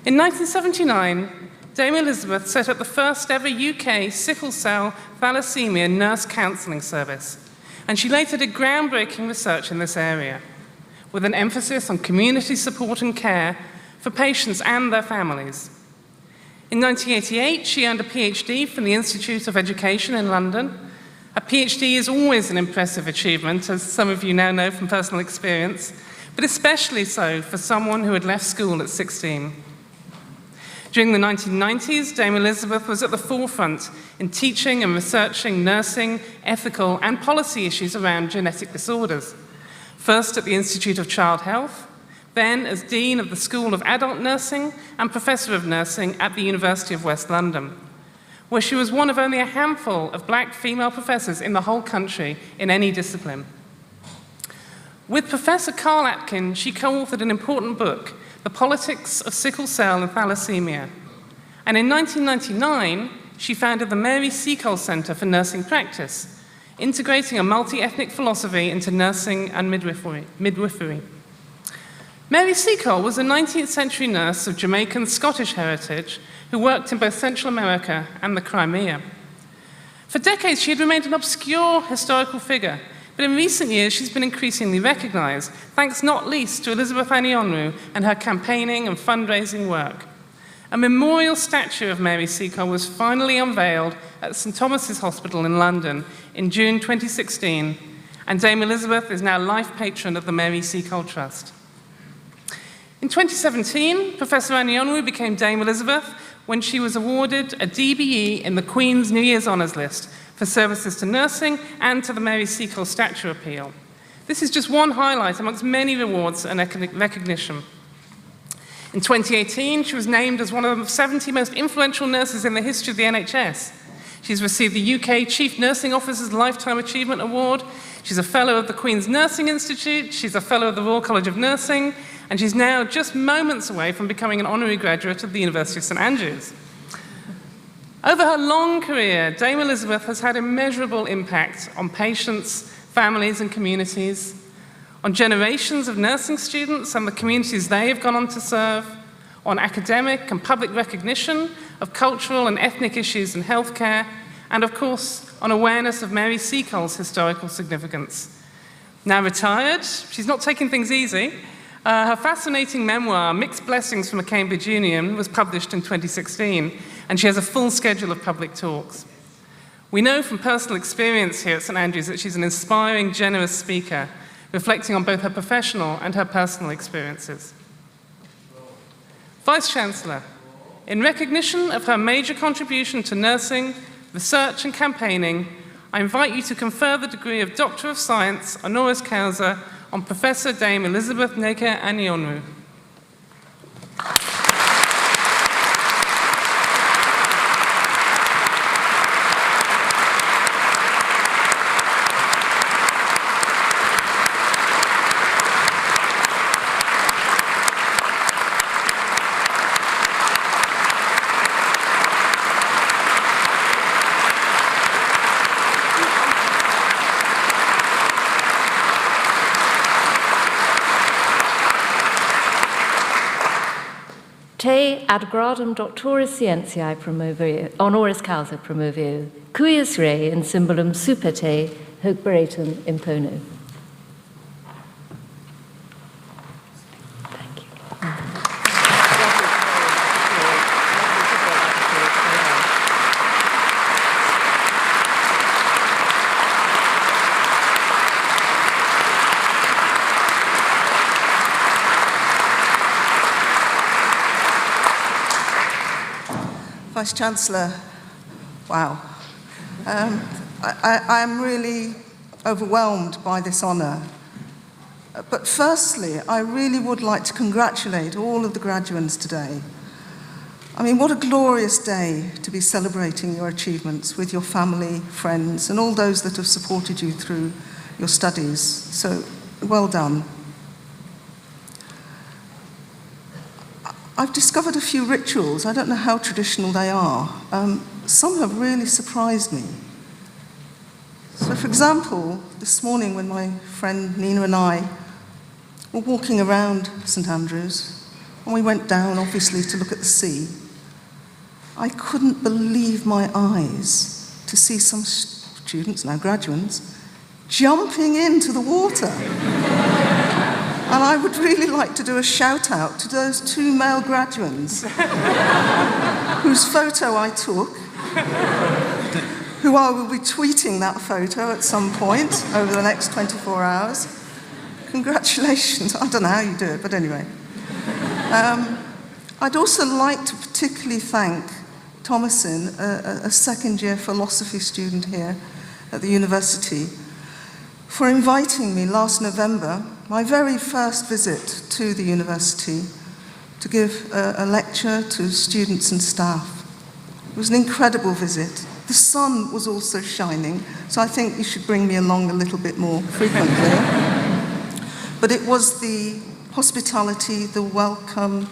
In 1979, Dame Elizabeth set up the first ever UK sickle cell thalassemia nurse counselling service, and she later did groundbreaking research in this area, with an emphasis on community support and care for patients and their families. In 1988, she earned a PhD from the Institute of Education in London. A PhD is always an impressive achievement, as some of you now know from personal experience, but especially so for someone who had left school at 16. During the 1990s, Dame Elizabeth was at the forefront in teaching and researching nursing, ethical, and policy issues around genetic disorders. First at the Institute of Child Health, then as Dean of the School of Adult Nursing and Professor of Nursing at the University of West London, where she was one of only a handful of black female professors in the whole country in any discipline. With Professor Carl Atkin, she co-authored an important book, The Politics of Sickle Cell and Thalassemia. And in 1999, she founded the Mary Seacole Centre for Nursing Practice, integrating a multi-ethnic philosophy into nursing and midwifery. Mary Seacole was a 19th century nurse of Jamaican Scottish heritage who worked in both Central America and the Crimea. For decades, she had remained an obscure historical figure, but in recent years, she's been increasingly recognized, thanks not least to Elizabeth Aniowu and her campaigning and fundraising work. A memorial statue of Mary Seacole was finally unveiled at St Thomas's Hospital in London in June 2016, and Dame Elizabeth is now life patron of the Mary Seacole Trust. In 2017, Professor Aniowu became Dame Elizabeth when she was awarded a DBE in the Queen's New Year's Honours List for services to nursing and to the Mary Seacole Statue Appeal. This is just one highlight amongst many rewards and recognition. In 2018, she was named as one of the 70 most influential nurses in the history of the NHS. She's received the UK Chief Nursing Officer's Lifetime Achievement Award. She's a Fellow of the Queen's Nursing Institute. She's a Fellow of the Royal College of Nursing. And she's now just moments away from becoming an honorary graduate of the University of St Andrews. Over her long career, Dame Elizabeth has had immeasurable impact on patients, families, and communities, on generations of nursing students and the communities they have gone on to serve, on academic and public recognition of cultural and ethnic issues in healthcare, and of course, on awareness of Mary Seacole's historical significance. Now retired, she's not taking things easy. Her fascinating memoir, Mixed Blessings from a Cambridge Union, was published in 2016, and she has a full schedule of public talks. We know from personal experience here at St Andrews that she's an inspiring, generous speaker, reflecting on both her professional and her personal experiences. Vice-Chancellor, in recognition of her major contribution to nursing, research and campaigning, I invite you to confer the degree of Doctor of Science, honoris causa, on Professor Dame Elizabeth Nneka Aniowu. Te ad gradum doctoris scientiae promovio, honoris causa promovio, cuius rei in symbolum super te hoc beratum impono. Thank you. Vice-Chancellor, wow. I'm really overwhelmed by this honour. But firstly, I really would like to congratulate all of the graduands today. I mean, what a glorious day to be celebrating your achievements with your family, friends, and all those that have supported you through your studies. So, well done. I've discovered a few rituals. I don't know how traditional they are. Some have really surprised me. So, for example, this morning when my friend Nina and I were walking around St Andrews, and we went down, obviously, to look at the sea, I couldn't believe my eyes to see some students, now graduates, jumping into the water. And I would really like to do a shout out to those 2 male graduands whose photo I took, who I will be tweeting that photo at some point over the next 24 hours. Congratulations. I don't know how you do it, but anyway. I'd also like to particularly thank Thomasin, a second-year philosophy student here at the university, for inviting me last November, my very first visit to the university, to give a lecture to students and staff. It was an incredible visit. The sun was also shining, so I think you should bring me along a little bit more frequently. But it was the hospitality, the welcome,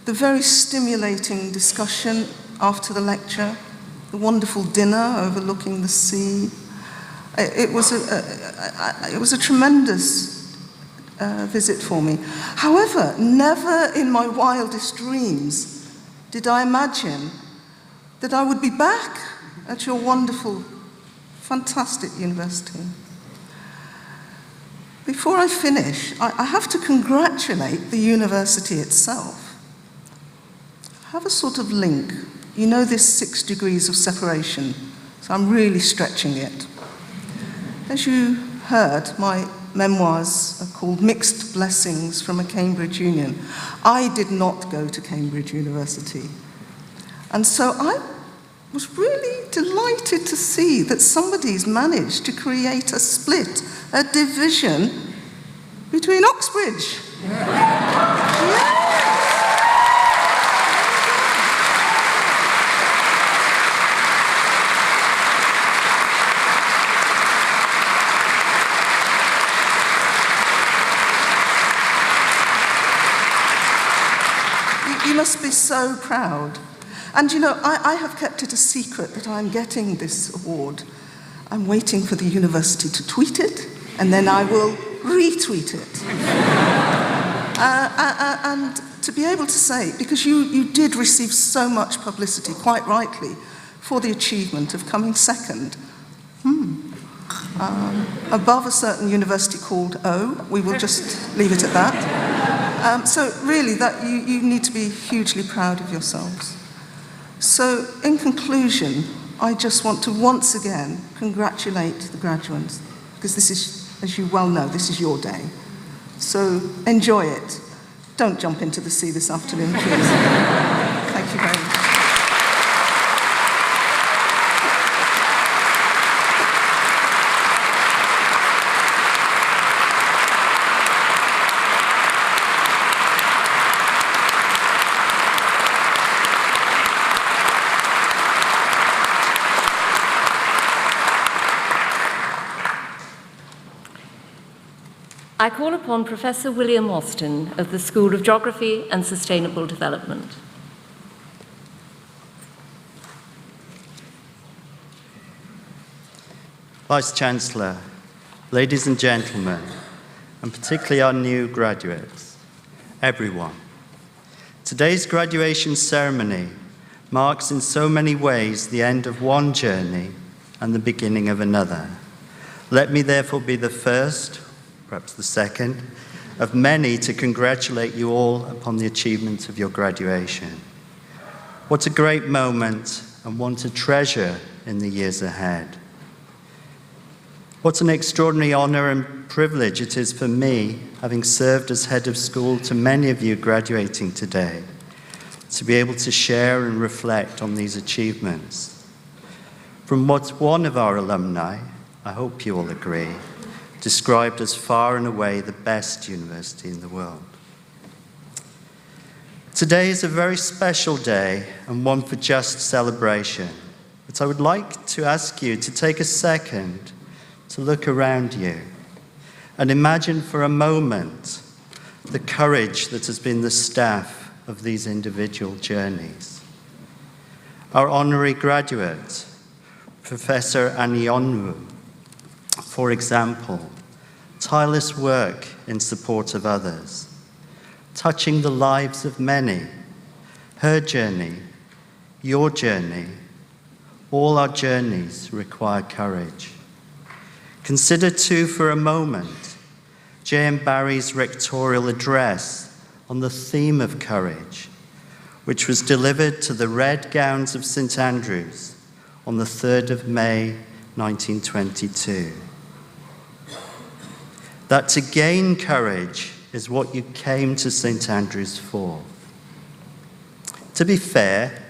the very stimulating discussion after the lecture, the wonderful dinner overlooking the sea. It was a tremendous visit for me. However, never in my wildest dreams did I imagine that I would be back at your wonderful, fantastic university. Before I finish, I have to congratulate the university itself. I have a sort of link. You know this 6 degrees of separation, so I'm really stretching it. As you heard, my memoirs are called Mixed Blessings from a Cambridge Union. I did not go to Cambridge University. And so I was really delighted to see that somebody's managed to create a split, a division between Oxbridge. Yeah. You must be so proud. And you know, I have kept it a secret that I'm getting this award. I'm waiting for the university to tweet it, and then I will retweet it. And to be able to say, because you did receive so much publicity, quite rightly, for the achievement of coming second. Above a certain university called O, we will just leave it at that. So really, that you need to be hugely proud of yourselves. So in conclusion, I just want to once again congratulate the graduates, because this is, as you well know, this is your day. So enjoy it. Don't jump into the sea this afternoon, please. Thank you very much. I call upon Professor William Austin of the School of Geography and Sustainable Development. Vice-Chancellor, ladies and gentlemen, and particularly our new graduates, everyone, Today's graduation ceremony marks in so many ways the end of one journey and the beginning of another. Let me therefore be the first, perhaps the second, of many to congratulate you all upon the achievement of your graduation. What a great moment and one to treasure in the years ahead. What an extraordinary honor and privilege it is for me, having served as head of school to many of you graduating today, to be able to share and reflect on these achievements. From what one of our alumni, I hope you all agree, described as far and away the best university in the world. Today is a very special day and one for just celebration, but I would like to ask you to take a second to look around you and imagine for a moment the courage that has been the staff of these individual journeys. Our honorary graduate, Professor Aniowu, for example, tireless work in support of others, touching the lives of many. Her journey, your journey, all our journeys require courage. Consider too for a moment J.M. Barrie's rectorial address on the theme of courage, which was delivered to the Red Gowns of St. Andrews on the 3rd of May, 1922. That to gain courage is what you came to St. Andrews for. To be fair,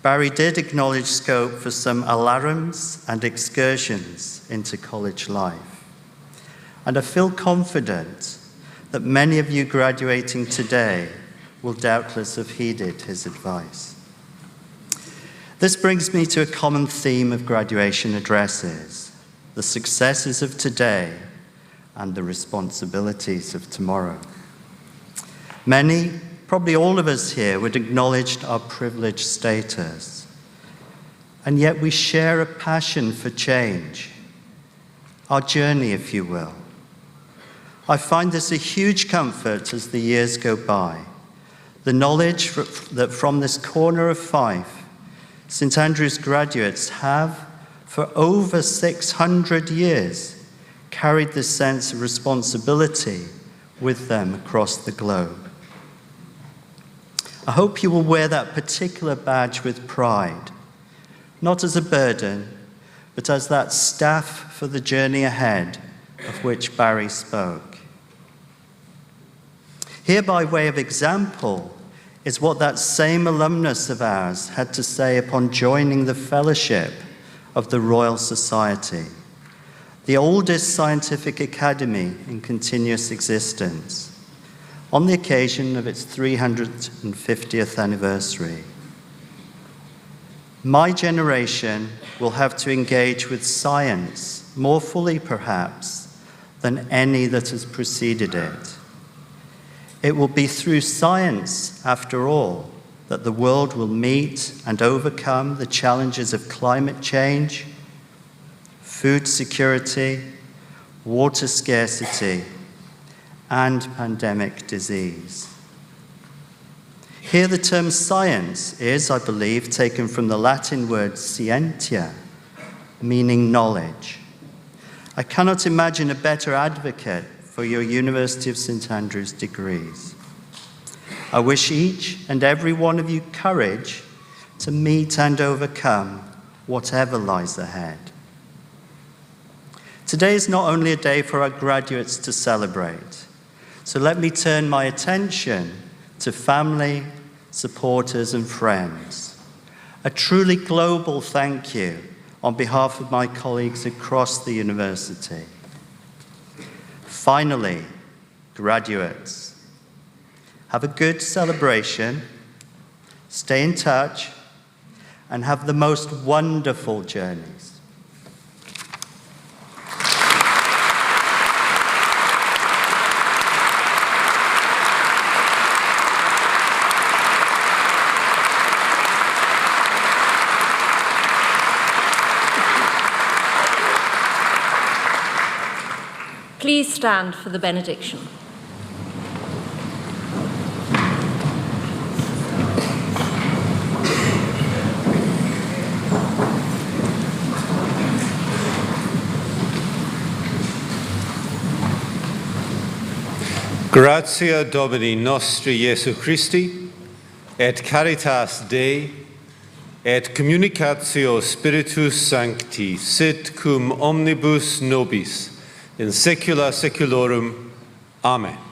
Barrie did acknowledge scope for some alarums and excursions into college life. And I feel confident that many of you graduating today will doubtless have heeded his advice. This brings me to a common theme of graduation addresses: the successes of today and the responsibilities of tomorrow. Many, probably all of us here, would acknowledge our privileged status, and yet we share a passion for change, our journey, if you will. I find this a huge comfort as the years go by, the knowledge that from this corner of Fife, St. Andrews graduates have, for over 600 years, carried this sense of responsibility with them across the globe. I hope you will wear that particular badge with pride, not as a burden, but as that staff for the journey ahead of which Barrie spoke. Here, by way of example, is what that same alumnus of ours had to say upon joining the Fellowship of the Royal Society, the oldest scientific academy in continuous existence, on the occasion of its 350th anniversary. My generation will have to engage with science more fully, perhaps, than any that has preceded it. It will be through science, after all, that the world will meet and overcome the challenges of climate change, food security, water scarcity, and pandemic disease. Here the term science is, I believe, taken from the Latin word scientia, meaning knowledge. I cannot imagine a better advocate for your University of St. Andrews degrees. I wish each and every one of you courage to meet and overcome whatever lies ahead. Today is not only a day for our graduates to celebrate, so let me turn my attention to family, supporters, and friends. A truly global thank you on behalf of my colleagues across the university. Finally, graduates, have a good celebration, stay in touch, and have the most wonderful journeys. Please stand for the benediction. Gratia Domini nostri Jesu Christi, et caritas Dei, et communicatio Spiritus Sancti, sit cum omnibus nobis, in saecula saeculorum. Amen.